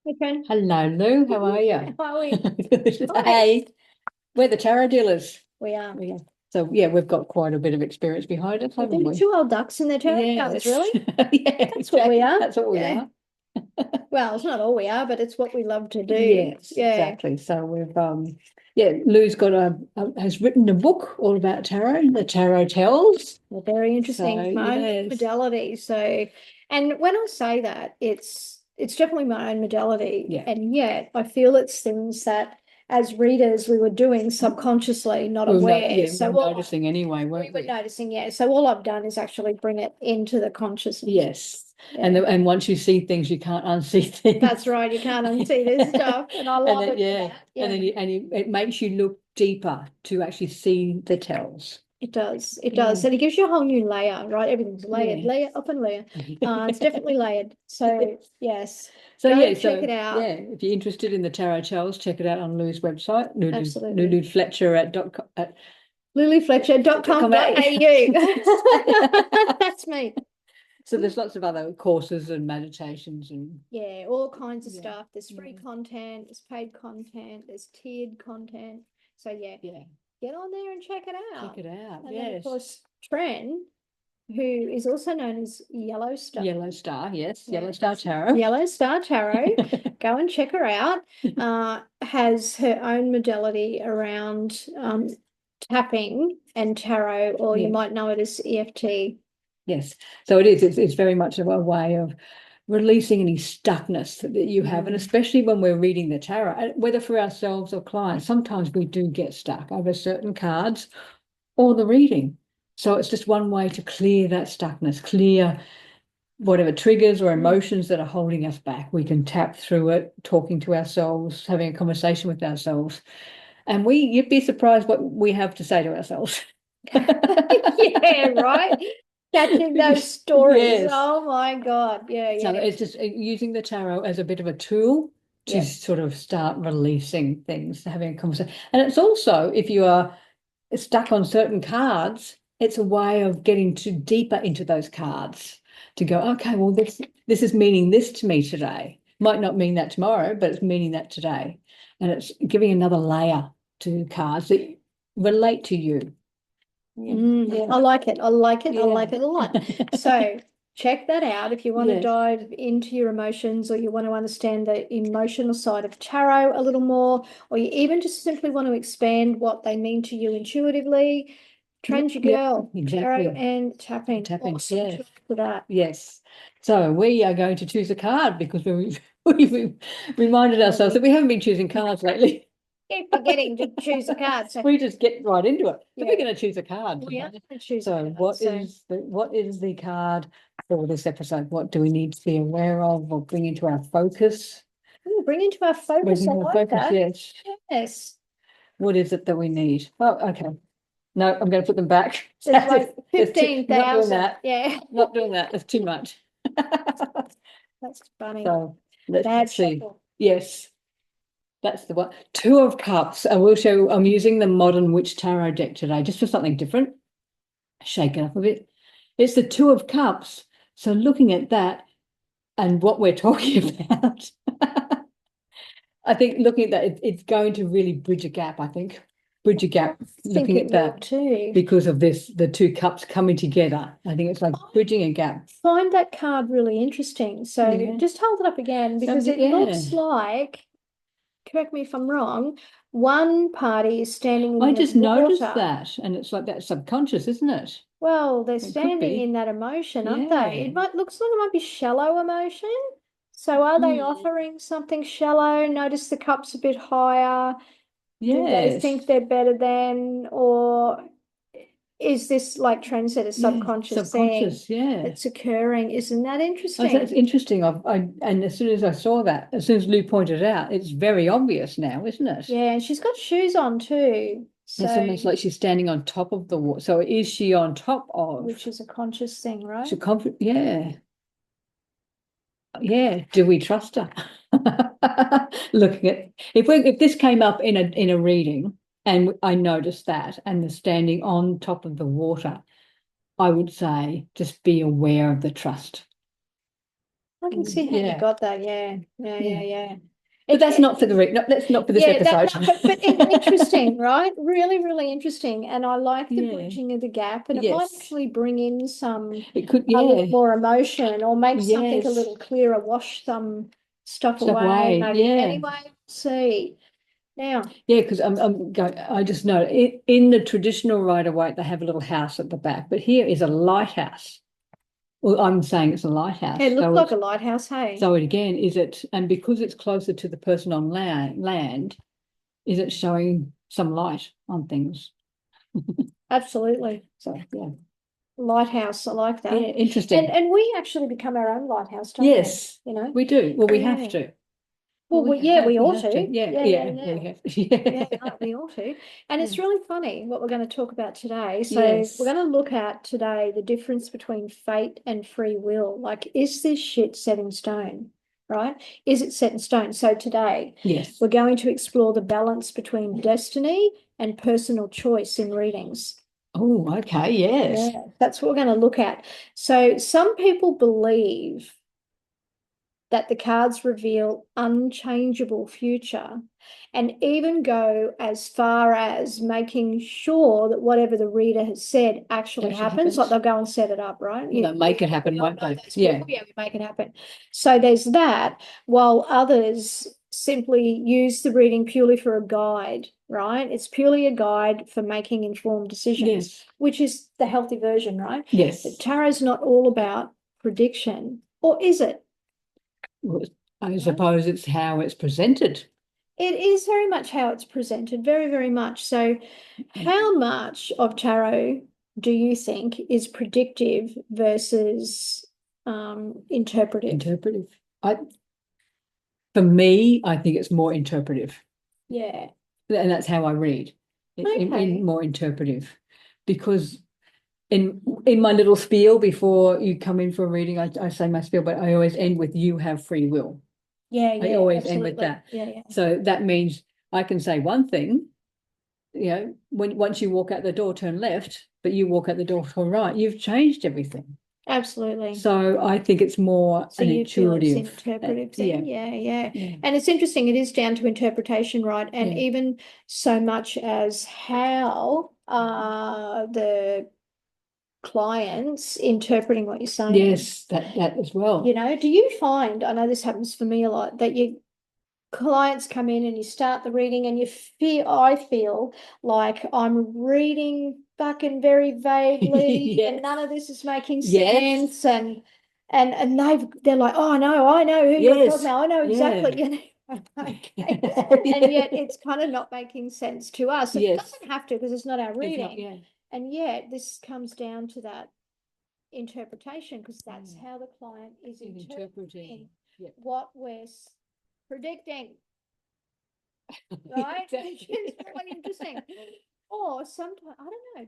Okay. Hello, Lou. How are you? How are we? Hi. Hey, we're the tarot dealers. We are. Yeah. So yeah, we've got quite a bit of experience behind us, We're haven't we? two old ducks in their tarot cards, Yes. really. Yeah, That's what we exactly. are. That's what we Yeah. are. Well, it's not all we are, but it's what we love to do. Yes, Yeah. exactly. So we've yeah, Lou's got has written a book all about tarot, the Tarot Tells. Well, very So interesting. My own yes. modality. So, and when I say that, it's definitely my own modality. Yeah. And yet I feel it's things that as readers we were doing subconsciously, not We'll know, aware. yeah, So we're what noticing anyway, we weren't were we? noticing, yeah. So all I've done is actually bring it into the consciousness. Yes. Yeah. And once you see things, you can't unsee That's things. right. You can't unsee this stuff, and I And love then it for yeah, that. and Yeah, then it makes you look deeper to actually see the tells. it does. It does, Yeah. and it gives you a whole new layer, right? Everything's layered, Yeah. layer upon layer. It's definitely layered. So yes, So go yeah, and check so it yeah, out. if you're interested in the tarot tells, check it out on Lou's website, Absolutely. Lulu Fletcher at dot com, dot com. luluFletcher.com.au. That's me. So there's lots of other courses and meditations and Yeah, all kinds of yeah, stuff. There's free yeah, content, there's paid content, there's tiered content. So yeah, yeah. get on there and check it Check out. it out. And then of Yes. course, Tren, who is also known as Yellow Star. Yellow Star, yes, Yeah. Yellow Star Tarot. Yellow Star Tarot. Go and check her out. Has her own modality around tapping and tarot, or you Yeah. might know it as EFT. Yes. So it is. It's very much of a way of releasing any stuckness that you have. And especially when we're reading the tarot, whether for ourselves or clients, sometimes we do get stuck over certain cards or the reading. So it's just one way to clear that stuckness, clear whatever triggers or emotions that are holding us back. We can tap through it, talking to ourselves, having a conversation with ourselves. And you'd be surprised what we have to say to ourselves. Yeah, right. Catching those stories. Yes. Oh my God. Yeah, So yeah, it's just using the tarot as a bit of a tool to yeah. sort of start releasing things, having a conversation. And it's also, if you are stuck on certain cards, it's a way of getting deeper into those cards to go, okay, well, this is meaning this to me today. Might not mean that tomorrow, but it's meaning that today. And it's giving another layer to cards that relate to you. Yeah. I like it. I like it. I Yeah. like it a lot. So check that out if you want to Yes. dive into your emotions, or you want to understand the emotional side of tarot a little more, or you even just simply want to expand what they mean to you intuitively. Yep. Trend your Yep. girl, tarot Exactly. and tapping. Tapping. Awesome Yeah. tool for that. Yes. So we are going to choose a card because we've reminded Oh, ourselves that we haven't been choosing cards lately. keep forgetting to choose a card. So We just get right into it. So we're yeah, going to choose a card we are today. going to choose a So card. So what is the card for this episode? What do we need to be aware of or bring into our focus? bring into our Bring focus. I into our like focus, that. yes. Yes. What is it that we need? Oh, okay. No, I'm going to put them back. There's like Not doing 15,000. that. Yeah. Not doing that. That's too much. That's funny. So let's Bad see. shuffle. Yes. That's the one. Two of Cups. I will show. I'm using the Modern Witch Tarot deck today, just for something different. Shake it up a bit. It's the Two of Cups. So looking at that and what we're talking about, I think looking at that, it's going to really bridge a gap. I think bridge a gap. I think Looking it at will that too. because of this, the two cups coming together. I think it's like bridging a gap. Find that card really interesting. So Yeah. just hold it up again because it Yeah. looks like, correct me if I'm wrong, one party is standing I in the just noticed water. that, and it's like that subconscious, isn't it? Well, they're It could standing in be. that emotion, aren't they? Yeah. It might looks like it might be shallow emotion. So are they Hmm. offering something shallow? Notice the cup's a bit higher. Do they think Yes. they're better than, or is this like trend set a Yeah. subconscious thing Subconscious. Yeah. that's occurring? Isn't that Oh, that's interesting? interesting. And as soon as I saw that, as soon as Lou pointed it out, it's very obvious now, isn't it? Yeah, and she's got shoes on too. It's So, almost like she's standing on top of the water. So is she on top which of? is a conscious thing, right? She yeah. Yeah. Do we trust her? Looking at if this came up in a reading and I noticed that and the standing on top of the water, I would say just be aware of the trust. I can see how you Yeah. got that. Yeah. But that's not for that's not for this episode. But interesting, right? Really, really interesting. And I like the bridging of the gap, and it might actually bring in some It could, a little more emotion, or make something a little clearer, wash some stuff away, maybe. Anyway, see. Now, because I just know in the traditional Rider-Waite, they have a little house at the back, but here is a lighthouse. Well, I'm saying it's a lighthouse. it looks like a lighthouse, hey? So again, and because it's closer to the person on land, is it showing some light on things? Absolutely. So, yeah. Lighthouse, I like that. Yeah, interesting. And we actually become our own lighthouse, don't yes, we? You know? we do. Well, we have to. Well, we ought to. Yeah, we have to. Yeah, we ought to. And it's really funny what we're going to talk about today. So we're going to look at today the difference between fate and free will. Like, is this shit set in stone? Right? Is it set in stone? So today, we're going to explore the balance between destiny and personal choice in readings. Oh, okay, yes. Yeah, that's what we're going to look at. So some people believe that the cards reveal unchangeable future, and even go as far as making sure that whatever the reader has said actually happens. Like, they'll go and set it up, right? Make it happen, won't they? Yeah, we make it happen. So there's that, while others simply use the reading purely for a guide, right? It's purely a guide for making informed decisions, which is the healthy version, right? Yes. But tarot's not all about prediction, or is it? Well, I suppose it's how it's presented. It is very much how it's presented, very, very much. So how much of tarot do you think is predictive versus interpretive? Interpretive. For me, I think it's more interpretive. Yeah. And that's how I read. In more interpretive. Because in my little spiel before you come in for a reading, I say my spiel, but I always end with "you have free will." Yeah, I always end with that. Yeah. So that means I can say one thing, once you walk out the door, turn left, but you walk out the door, turn right, you've changed everything. Absolutely. So I think it's more an intuitive. Interpretive thing. Yeah. And it's interesting, it is down to interpretation, right? And even so much as how the clients interpreting what you're saying. Yes, that as well. Do you find, I know this happens for me a lot, that your clients come in and you start the reading and I feel like I'm reading fucking very vaguely and none of this is making sense, and they're like, oh no, I know who you're talking about, I know exactly. And yet it's kind of not making sense to us. It doesn't have to, because it's not our reading. And yet this comes down to that interpretation, because that's how the client is interpreting what we're predicting. Right? Which is quite interesting. Or sometimes, I don't know,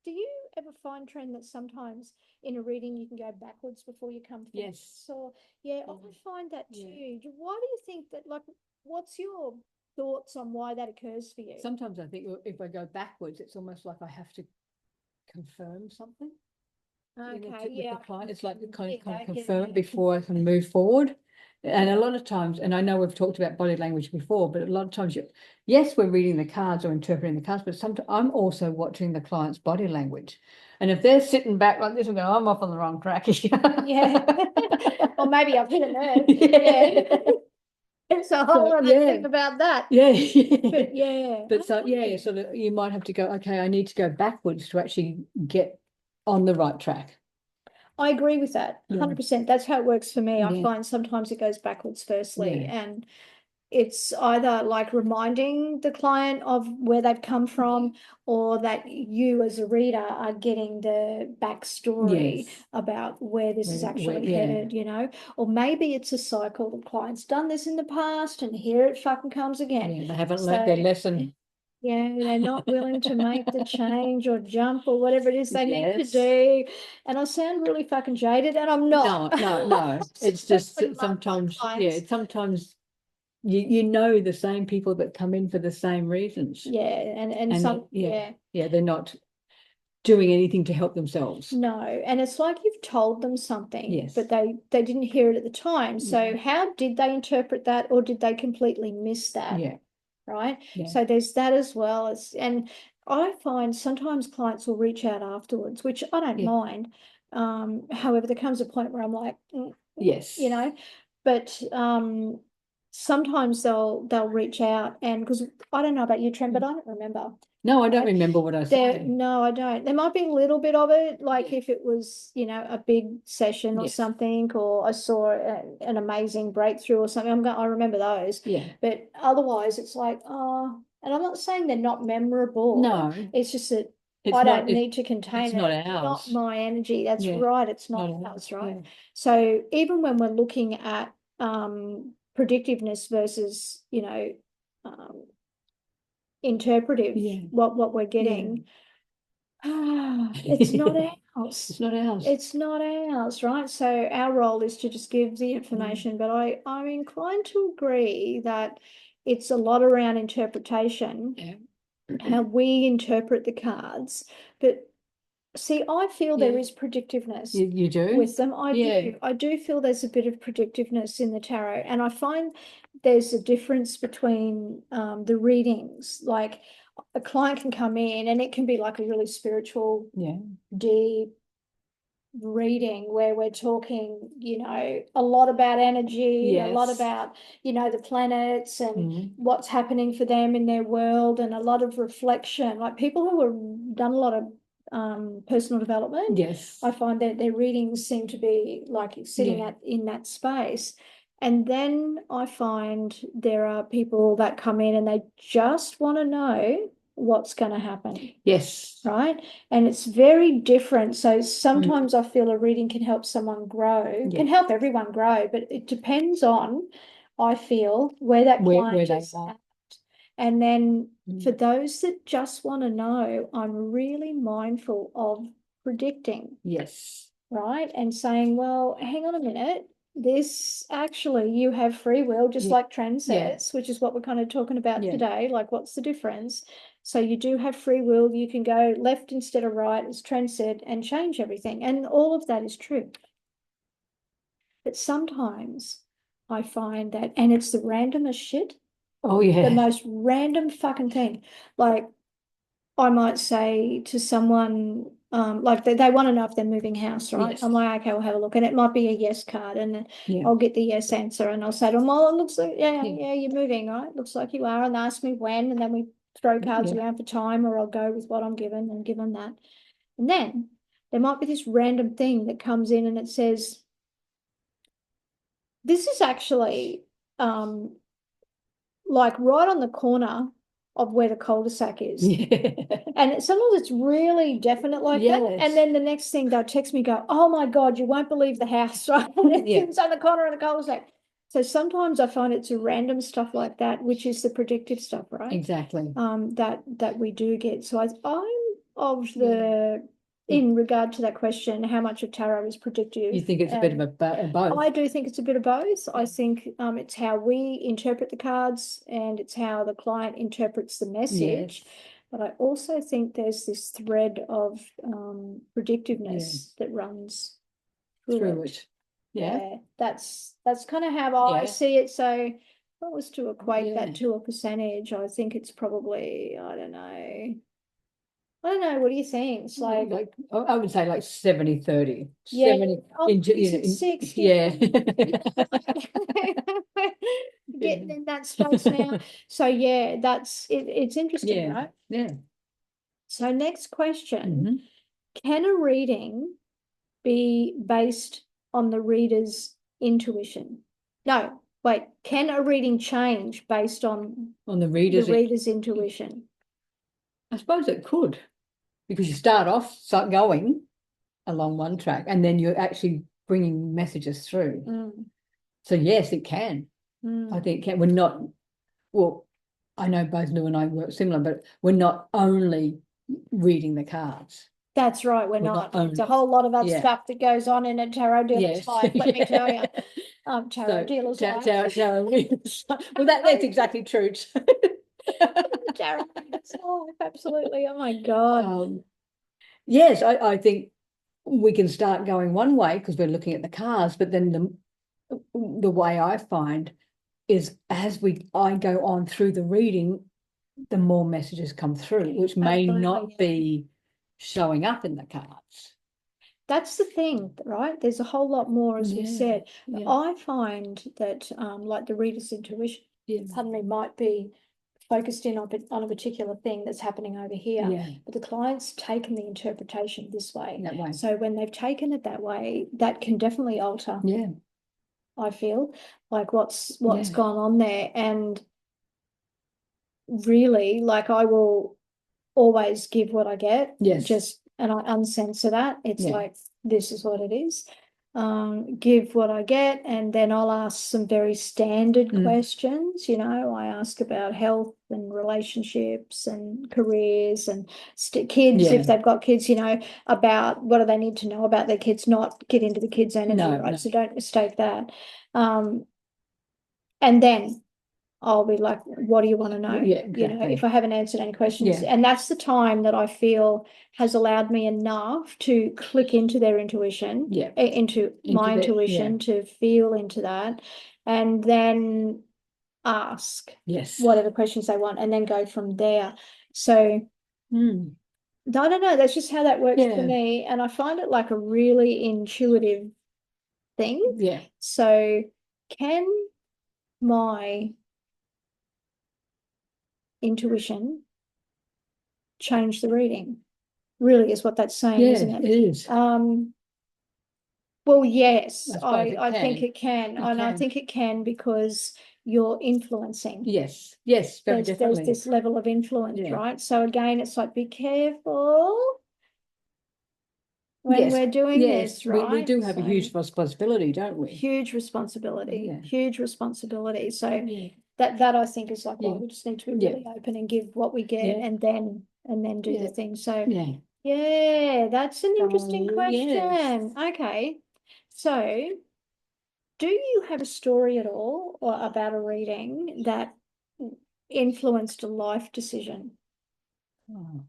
do you ever find, Tren, that sometimes in a reading you can go backwards before you come forward? Yes. So I find that too. Why do you think that? Like, what's your thoughts on why that occurs for you? Sometimes I think if I go backwards, it's almost like I have to confirm something. Okay, with the client. It's like kind of confirm before I can move forward. And a lot of times, and I know we've talked about body language before, but a lot of times, yes, we're reading the cards or interpreting the cards, but sometimes I'm also watching the client's body language. And if they're sitting back like this, I'm going, I'm off on the wrong track. Or maybe I've hit a nerve. It's a whole other thing about that. But so you might have to go, okay, I need to go backwards to actually get on the right track. I agree with that 100%. That's how it works for me. I find sometimes it goes backwards firstly, and it's either like reminding the client of where they've come from, or that you as a reader are getting the backstory about where this is actually headed, or maybe it's a cycle. The client's done this in the past and here it fucking comes again. They haven't learned their lesson. They're not willing to make the change or jump or whatever it is they need to do. And I sound really fucking jaded, and I'm not. No. It's just sometimes, sometimes you know the same people that come in for the same reasons. And some, they're not doing anything to help themselves. No, and it's like you've told them something, Yes. but they didn't hear it at the time. So Yeah. how did they interpret that, or did they completely miss that? Yeah. Right. Yeah. So there's that as well as, and I find sometimes clients will reach out afterwards, which I don't Yeah. mind. However, there comes a point where I'm like, Yes. you know, but sometimes they'll reach out, and because I don't know about you, Tren, but I don't remember. No, I don't Right? remember what I said. No, I don't. There might be a little bit of it, like if it was, a big session or Yes. something, or I saw an amazing breakthrough or something. I remember those. Yeah. But otherwise, it's like, oh, and I'm not saying they're not memorable. No. It's just that It's I not, don't need to contain it's it. not It's not ours. my energy. That's Yeah. right. It's not Not ours, right? Yeah. So even when we're looking at predictiveness versus, interpretive, Yeah. what we're getting, it's not ours. It's not ours. It's not ours, right? So our role is to just give the information, but I'm inclined to agree that it's a lot around interpretation, Yeah. how we interpret the cards. But see, I feel there is predictiveness You do? with them. I Yeah. do. I do feel there's a bit of predictiveness in the tarot, and I find there's a difference between the readings. Like a client can come in and it can be like a really spiritual, Yeah. deep reading where we're talking, a lot about energy, a lot Yes. about, the planets and Mhm. what's happening for them in their world, and a lot of reflection. Like people who have done a lot of personal development, Yes. I find that their readings seem to be like sitting in that space. And then I find there are people that come in and they just want to know what's going to happen. Yes. Right. And it's very different. So sometimes I feel a reading can help someone grow, can help everyone grow, but it depends on, I feel, where that client they is are. at. And then for those that just want to know, I'm really mindful of predicting. Yes. Right. And saying, well, hang on a minute. This actually, you have free will, just like Tren says, which is what we're kind of talking about today. Like, what's the difference? So you do have free will. You can go left instead of right, as Tren said, and change everything. And all of that is true. But sometimes I find that, and it's the randomest shit. Oh, yeah. The most random fucking thing. Like, I might say to someone, like they want to know if they're moving house, right? Yes. I'm like, okay, we'll have a look. And it might be a yes card, and Yeah. I'll get the yes answer, and I'll say to them, well, it looks like, yeah, you're moving, right? Looks like you are. And they ask me when, and then we throw cards around for time, or I'll go with what I'm given and give them that. And then there might be this random thing that comes in and it says, this is actually like right on the corner of where the cul-de-sac is. Yeah. And sometimes it's really definite like that. And then the next thing they'll text me, go, oh my God, you won't believe the house, right? It's on the corner of the cul-de-sac. So sometimes I find it's a random stuff like that, which is the predictive stuff, right? Exactly. That we do get. So I'm of the, in regard to that question, how much of tarot is predictive? You think it's a bit of a both? I do think it's a bit of both. I think it's how we interpret the cards, and it's how the client interprets the message. But I also think there's this thread of predictiveness that runs through it. Yeah, that's kind of how I see it. So if I was to equate that to a percentage, I think it's probably, I don't know. What do you think? It's like I would say like 70-30. Yeah. 70 Oh, is it 60? yeah. Getting in that space now. So yeah, that's it. It's interesting, right? Yeah. So next question, can a reading be based on the reader's intuition? No, wait, can a reading change based on the reader's intuition? I suppose it could, because you start going along one track, and then you're actually bringing messages through. So yes, it can. I think it can. We're not, well, I know both Lou and I work similar, but we're not only reading the cards. That's right, we're not. There's a whole lot of other stuff that goes on in a tarot dealer's life, let me tell you. Tarot dealer's life. Well, that's exactly true. Tarot dealer's life, absolutely. Oh my God. Yes, I think we can start going one way because we're looking at the cars, but then the way I find is as I go on through the reading, the more messages come through, which may not be showing up in the cards. That's the thing, right? There's a whole lot more, as we said. Yeah. I find that like the reader's intuition, pardon me, might be focused in on a particular thing that's happening over here. Yeah. But the client's taken the interpretation this way. That way. So when they've taken it that way, that can definitely alter. Yeah. I feel like what's gone on there. And really, like, I will always give what I get. Yes. And I uncensor that. It's like, this is what it is. Give what I get, and then I'll ask some very standard questions. You know, I ask about health and relationships and careers and kids, if they've got kids, you know, about what do they need to know about their kids, not get into the kids' energy, right? So don't mistake that. And then I'll be like, what do you want to know? Yeah, exactly. You know, if I haven't answered any questions. And that's the time that I feel has allowed me enough to click into their intuition, into my intuition, to feel into that, and then ask whatever questions they want, and then go from there. So I don't know, that's just how that works for me. And I find it like a really intuitive thing. Yeah. So can my intuition change the reading? Really is what that's saying, isn't it? It is. Well, yes, I think it can. And I think it can because you're influencing. Yes, very definitely. There's this level of influence, right? So again, it's like, be careful when we're doing this, right? We do have a huge responsibility, don't we? Huge responsibility, huge responsibility. So that I think is like, well, we just need to be really open and give what we get, and then do the thing. So that's an interesting question. Okay, so do you have a story at all or about a reading that influenced a life decision? Oh,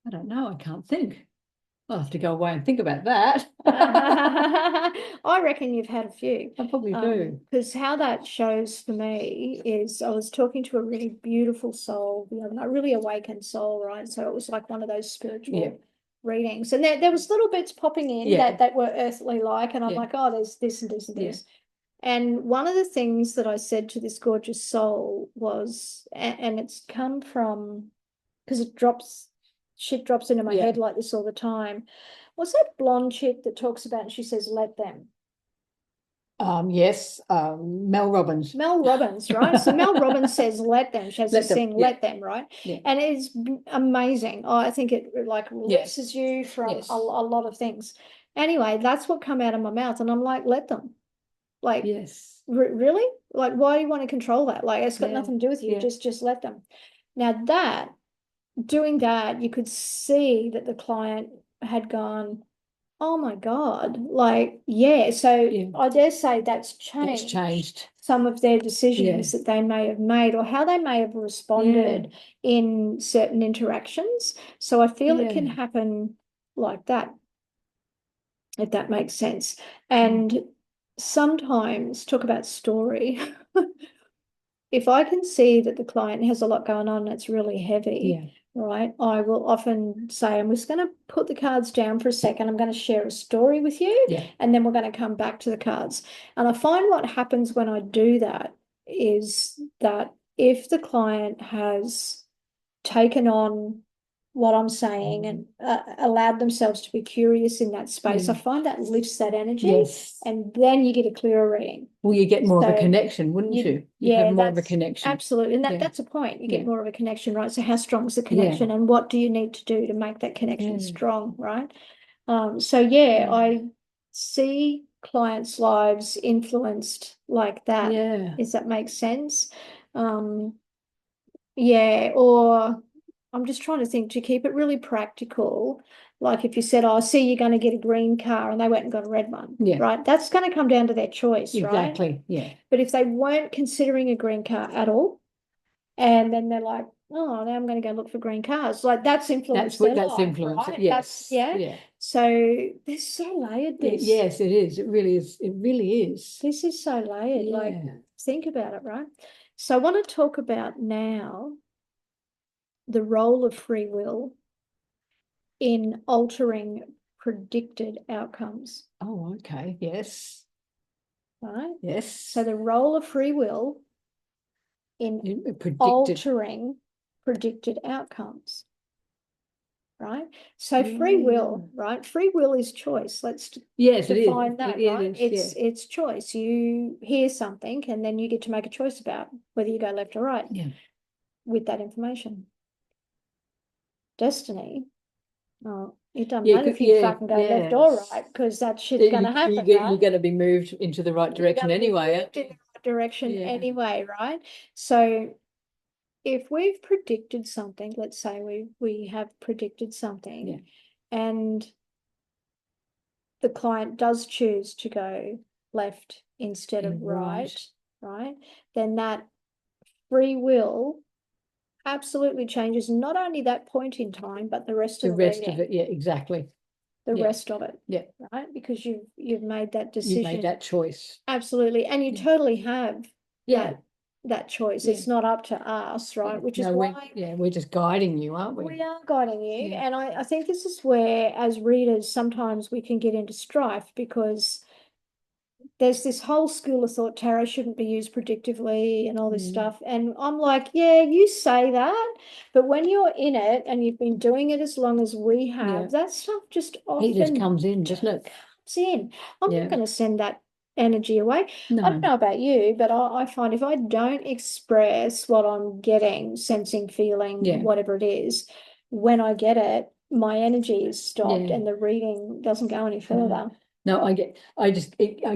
I don't know. I can't think. I'll have to go away and think about that. I reckon you've had a few. I probably do. Because how that shows for me is I was talking to a really beautiful soul the other night, really awakened soul, right? So it was like one of those spiritual readings. And there was little bits popping in that were earthly like, and I'm like, oh, there's this and this and this. And one of the things that I said to this gorgeous soul was, and it's come from, because shit drops into my head like this all the time. What's that blonde chick that talks about, and she says, let them? Yes, Mel Robbins. Mel Robbins, right? So Mel Robbins says, let them. She has this thing, let them, right? And it's amazing. I think it like releases you from a lot of things. Anyway, that's what come out of my mouth. And I'm like, let them. Like, really? Like, why do you want to control that? Like, it's got nothing to do with you. Just let them. Now doing that, you could see that the client had gone, oh my God, like, so I dare say that's changed some of their decisions that they may have made, or how they may have responded in certain interactions. So I feel it can happen like that, if that makes sense. And sometimes, talk about story, if I can see that the client has a lot going on and it's really heavy, right, I will often say, I'm just going to put the cards down for a second. I'm going to share a story with you, and then we're going to come back to the cards. And I find what happens when I do that is that if the client has taken on what I'm saying and allowed themselves to be curious in that space, I find that lifts that energy, and then you get a clearer reading. Well, you get more of a connection, wouldn't you? You have more of a connection. Absolutely. And that's a point. You get more of a connection, right? So how strong is the connection, and what do you need to do to make that connection strong, right? I see clients' lives influenced like that. If that makes sense. Or I'm just trying to think, to keep it really practical. Like if you said, oh, I see you're going to get a green car, and they went and got a red one, right? That's going to come down to their choice, right? Exactly, But if they weren't considering a green car at all, and then they're like, oh, now I'm going to go look for green cars. Like that's influenced That's what their that's life, influence. right? Yes. Yeah. So they're so layered, this. Yes, it is. It really is. It really is. This is so layered. Like, think about it, right? So I want to talk about now the role of free will in altering predicted outcomes. Oh, okay. Yes. Right? Yes. So the role of free will in altering predicted outcomes. Right? So free will, right? Free will is choice. Let's define that, right? It's choice. You hear something and then you get to make a choice about whether you go left or right with that information. Destiny, oh, it doesn't matter if you fucking go left or right, because that shit's going to happen, right? You're going to be moved into the right direction anyway. In the right direction anyway, right? So if we've predicted something, let's say we have predicted something, and the client does choose to go left instead of right, then that free will absolutely changes not only that point in time, but the rest of it. Yeah, exactly. The rest of it. Yeah. Right? Because you've made that decision. You've made that choice. Absolutely. And you totally have that choice. It's not up to us, right? Which is why we're just guiding you, aren't we? We are guiding you. And I think this is where, as readers, sometimes we can get into strife, because there's this whole school of thought tarot shouldn't be used predictively and all this stuff. And I'm like, yeah, you say that, but when you're in it and you've been doing it as long as we have, that stuff just often just comes in, doesn't it? Comes in. I'm not going to send that energy away. No. I don't know about you, but I find if I don't express what I'm getting, sensing, feeling, whatever it is, when I get it, my energy is stopped and the reading doesn't go any further. No, I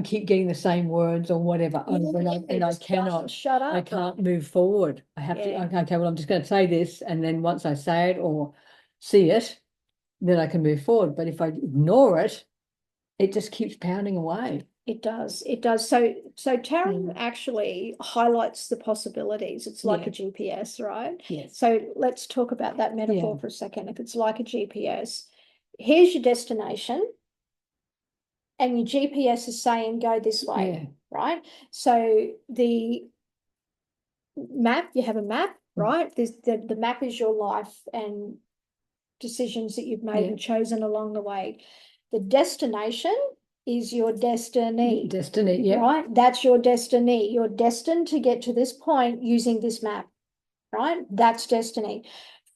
keep getting the same words or whatever, and I cannot shut up. I can't move forward. I have to. Okay, well, I'm just going to say this, and then once I say it or see it, then I can move forward. But if I ignore it, it just keeps pounding away. It does. So tarot actually highlights the possibilities. It's like a GPS, right? Yes. So let's talk about that metaphor for a second. If it's like a GPS, here's your destination, and your GPS is saying go this way, right? So the map, you have a map, right? The map is your life and decisions that you've made and chosen along the way. The destination is your destiny. Right? That's your destiny. You're destined to get to this point using this map, right? That's destiny.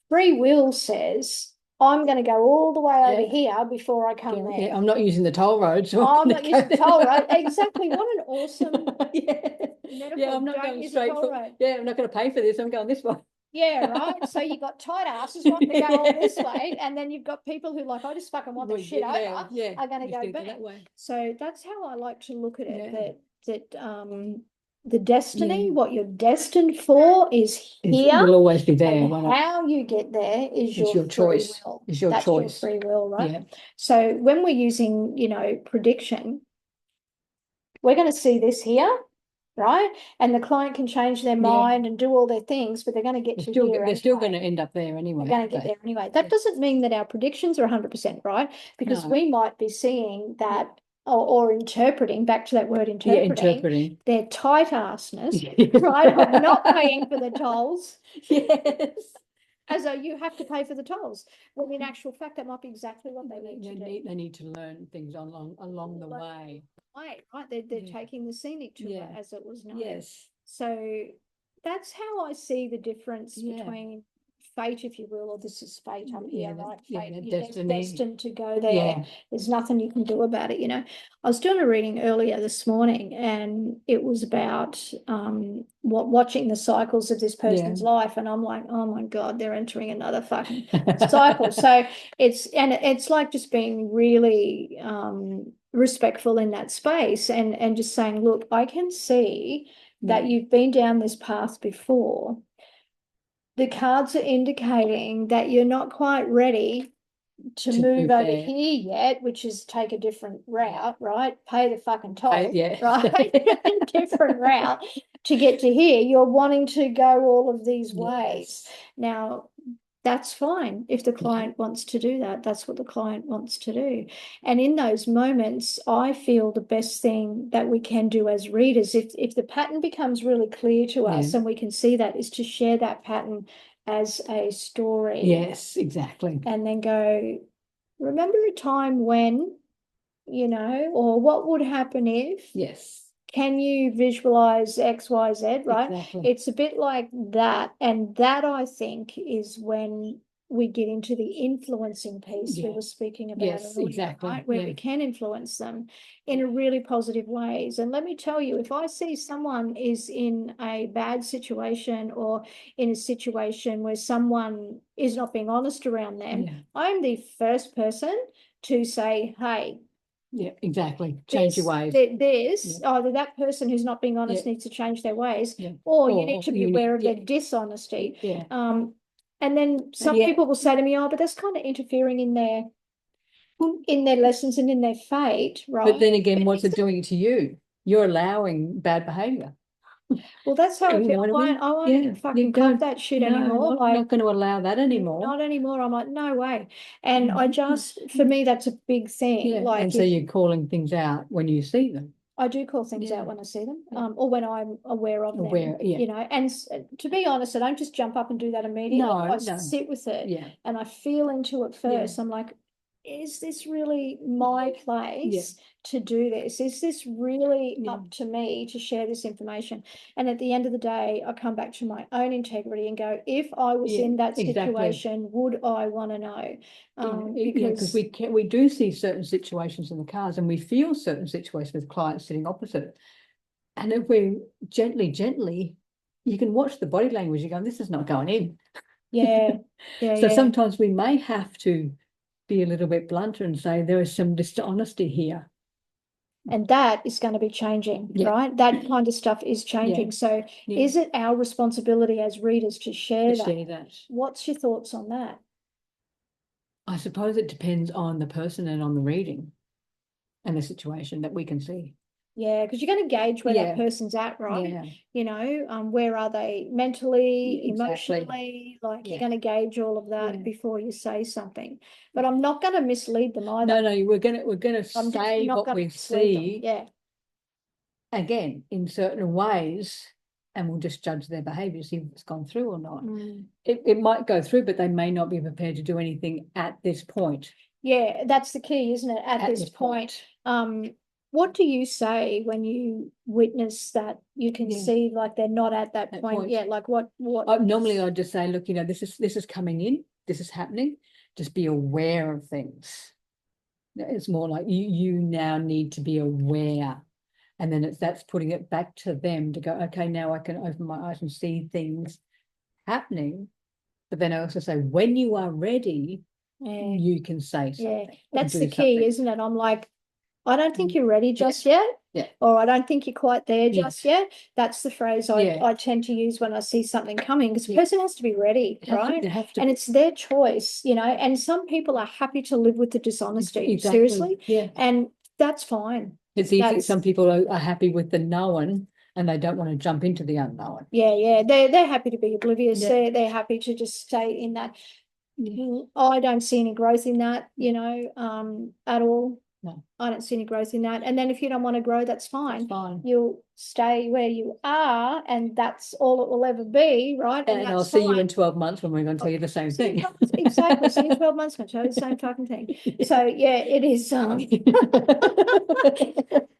Free will says, I'm going to go all the way over here before I come there. Yeah, I'm not using the toll road. So I'm not using the toll road. Exactly. What an awesome metaphor. I'm not going straight for road. I'm not going to pay for this. I'm going this way. Yeah, right. So you got tight asses wanting to go all this way, and then you've got people who like, I just fucking want the shit over. Are going to go back that way. So that's how I like to look at it. That the destiny, what you're destined for, is here. Will always be there. And how you get there is your choice. Free will. Is your choice. Your free will, right? Yeah. So when we're using, prediction, we're going to see this here. Right, and the client can change their mind and do all their things, but they're going to get to here. They're still going to end up there anyway. They're going to get there anyway. That doesn't mean that our predictions are 100% right, because we might be seeing that or interpreting, back to that word interpreting, their tight assness, right, of not paying for the tolls. Yes. As though you have to pay for the tolls. Well, in actual fact, that might be exactly what they need to do. They need to learn things along the way. Right? They're taking the scenic tour, as it was known. Yes. So that's how I see the difference between fate, if you will, or this is fate up here, right? Fate, you're destined to go there. Yeah. There's nothing you can do about it, I was doing a reading earlier this morning, and it was about watching the cycles of this person's life, and I'm like, oh my God, they're entering another fucking cycle. So it's like just being really respectful in that space, and just saying, look, I can see that you've been down this path before. The cards are indicating that you're not quite ready to move over here yet, which is take a different route, right? Pay the fucking toll, right? Different route to get to here. You're wanting to go all of these Yes. ways. Now, that's fine. If the client wants to do that, that's what the client wants to do. And in those moments, I feel the best thing that we can do as readers, if the pattern becomes really clear to us and we can see that, is to share that pattern as a story. Yes, exactly. And then go, remember a time when, you know, or what would happen if? Yes. Can you visualize X, Y, Z, right? Exactly. It's a bit like that. And that, I think, is when we get into the influencing piece we were speaking about earlier, exactly. right? Where we can influence them in a really positive ways. And let me tell you, if I see someone is in a bad situation or in a situation where someone is not being honest around them, I'm the first person to say, hey, yeah, exactly. Change your ways. Either that person who's not being honest needs to change their ways, or you need to be aware of their dishonesty. And then some people will say to me, oh, but that's kind of interfering in their lessons and in their fate, right? But then again, what's it doing to you? You're allowing bad behavior. Well, that's how I feel. I won't fucking cop that shit anymore. I'm not going to allow that anymore. Not anymore. I'm like, no way. And I just, for me, that's a big thing. Like, and so you're calling things out when you see them. I do call things out when I see them, or when I'm aware of them, you know, and to be honest, I don't just jump up and do that immediately. I sit with it and I feel into it first. I'm like, is this really my place to do this? Is this really up to me to share this information? And at the end of the day, I come back to my own integrity and go, if I was in that situation, would I want to know? Because we do see certain situations in the cars and we feel certain situations with clients sitting opposite. And if we gently, you can watch the body language, you go, this is not going in. So sometimes we may have to be a little bit blunter and say there is some dishonesty here. And that is going to be changing, right? That kind of stuff is changing. So is it our responsibility as readers to share that? What's your thoughts on that? I suppose it depends on the person and on the reading and the situation that we can see. Yeah, because you're going to gauge where that person's at, right? Yeah. You know, where are they mentally, emotionally? Like you're going to gauge all of that before you say something. But I'm not going to mislead them either. No, we're gonna say what we see. Yeah. Again, in certain ways, and we'll just judge their behaviour, see if it's gone through or not. It might go through, but they may not be prepared to do anything at this point. Yeah, that's the key, isn't it? At this point. What do you say when you witness that you can see like they're not at that point yet? Like what normally I'd just say, look, you know, this is coming in, this is happening. Just be aware of things. It's more like you now need to be aware. And then that's putting it back to them to go, okay, now I can open my eyes and see things happening. But then I also say, when you are ready, you can say something. Yeah, that's the key, isn't it? I'm like, I don't think you're ready just yet. Or I don't think you're quite there just yet. That's the phrase I tend to use when I see something coming, because the person has to be ready, right? They have to. And it's their choice, you know, and some people are happy to live with the dishonesty, seriously. Yeah. And that's fine. It's easy. Some people are happy with the known and they don't want to jump into the unknown. Yeah. They're happy to be oblivious. They're happy to just stay in that. I don't see any growth in that, you know, at all. No. I don't see any growth in that. And then if you don't want to grow, that's fine. It's fine. You'll stay where you are, and that's all it will ever be, right? And I'll see you in 12 months when we're going to tell you the same thing. Exactly. See you in 12 months, I'm going to tell you the same fucking thing. So yeah, it is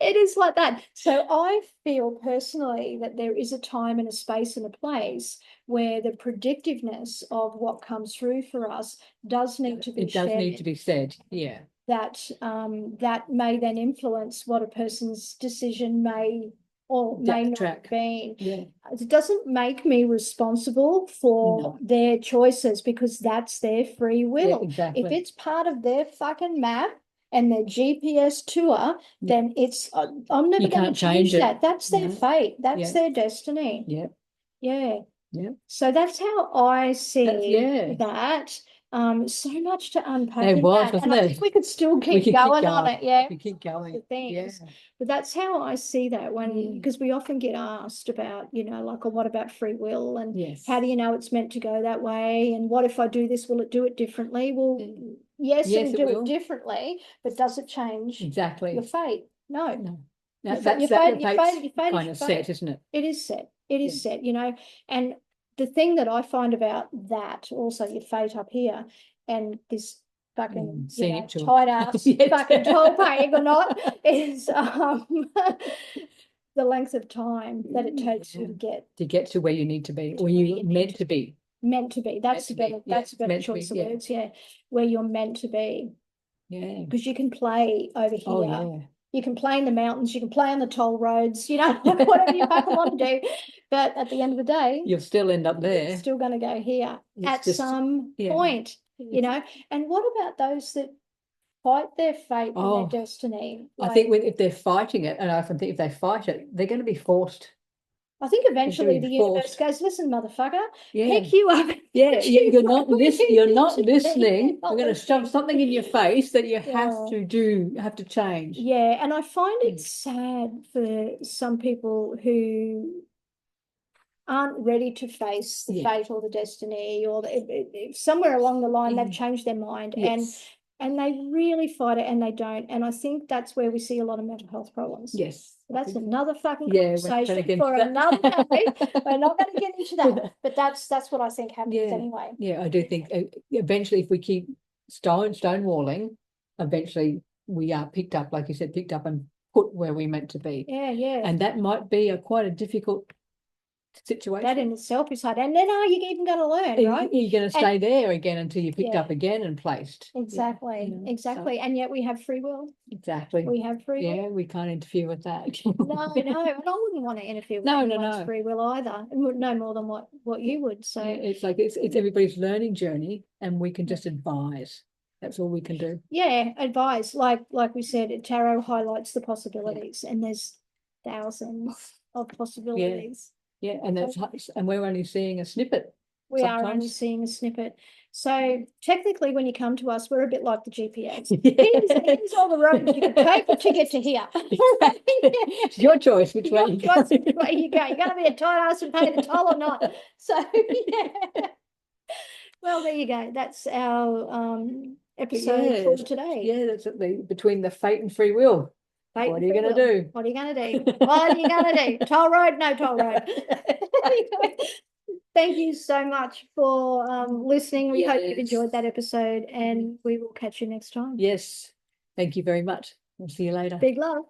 it is like that. So I feel personally that there is a time and a space and a place where the predictiveness of what comes through for us does need to be shared. It does need to be said, yeah. That may then influence what a person's decision may or may not have been. Yeah. It doesn't make me responsible for their choices, because that's their free will. Yeah, exactly. If it's part of their fucking map and their GPS tour, then it's I'm never going to change that. That's their fate. That's their destiny. Yeah. Yeah. Yeah. So that's how I see that. So much to unpack There in was, that, wasn't and I there? think we could still We keep could keep going on going. it. Yeah, We keep going. the things. Yeah. But that's how I see that Mm. because we often get asked about, like, oh, what about free will, and Yes. how do you know it's meant to go that way? And what if I do this? Will it do it differently? Well, yes, Yes, it'll it do will. it differently, but does it change Exactly. your fate? No. No. Your That's fate kind is of your set, fate. isn't it? It is set. It is Yeah. set, and the thing that I find about that also, your fate up here, and this fucking Scenic tour. tight ass Yes. fucking toll paying or not, is the length of time that it takes you to get to where you need to be, or you meant to be. Meant to be. That's a better choice of words. Yeah, where you're meant to be. Yeah. Because you can play over here. Oh yeah. You can play in the mountains, you can play on the toll roads, whatever you fucking want to do. But at the end of the day, you'll still end up there. You're still going to go here at some point, And what about those that fight their fate and their destiny? I think if they're fighting it, and I often think if they fight it, they're going to be forced. I think eventually the universe goes, listen, motherfucker, pick you up. You're not listening. I'm going to shove something in your face that you have to change. Yeah, and I find it sad for some people who aren't ready to face the fate or the destiny, or if somewhere along the line they've changed their mind, and they really fight it and they don't. And I think that's where we see a lot of mental health problems. Yes. That's another fucking conversation for another day. We're not going to get into that, but that's what I think happens anyway. Yeah, I do think eventually, if we keep stonewalling, eventually we are picked up, like you said, and put where we're meant to be. Yeah. And that might be quite a difficult situation. That in itself is hard. And then are you even going to learn, right? You're going to stay there again until you're picked up again and placed. Exactly. Exactly. So, and yet we have free will. Exactly. We have free will. Yeah, we can't interfere with that. No. And I wouldn't want to interfere with anyone's free will either. No more than what you would. So it's like it's everybody's learning journey, and we can just advise. That's all we can do. Yeah, advise. Like we said, tarot highlights the possibilities, and there's thousands of possibilities. Yeah, and we're only seeing a snippet. We are only seeing a snippet. So technically, when you come to us, we're a bit like the GPS. Here's all the roads you can take to get to here. It's your choice which way you go. You're going to be a tight ass and pay the toll or not. So well, there you go. That's our episode for today. Yeah, that's between the fate and free will. What are you going to do? What are you going to do? What are you going to do? Toll road? No toll road. Thank you so much for listening. We hope you've enjoyed that episode, and we will catch you next time. Yes. Thank you very much. We'll see you later. Big love.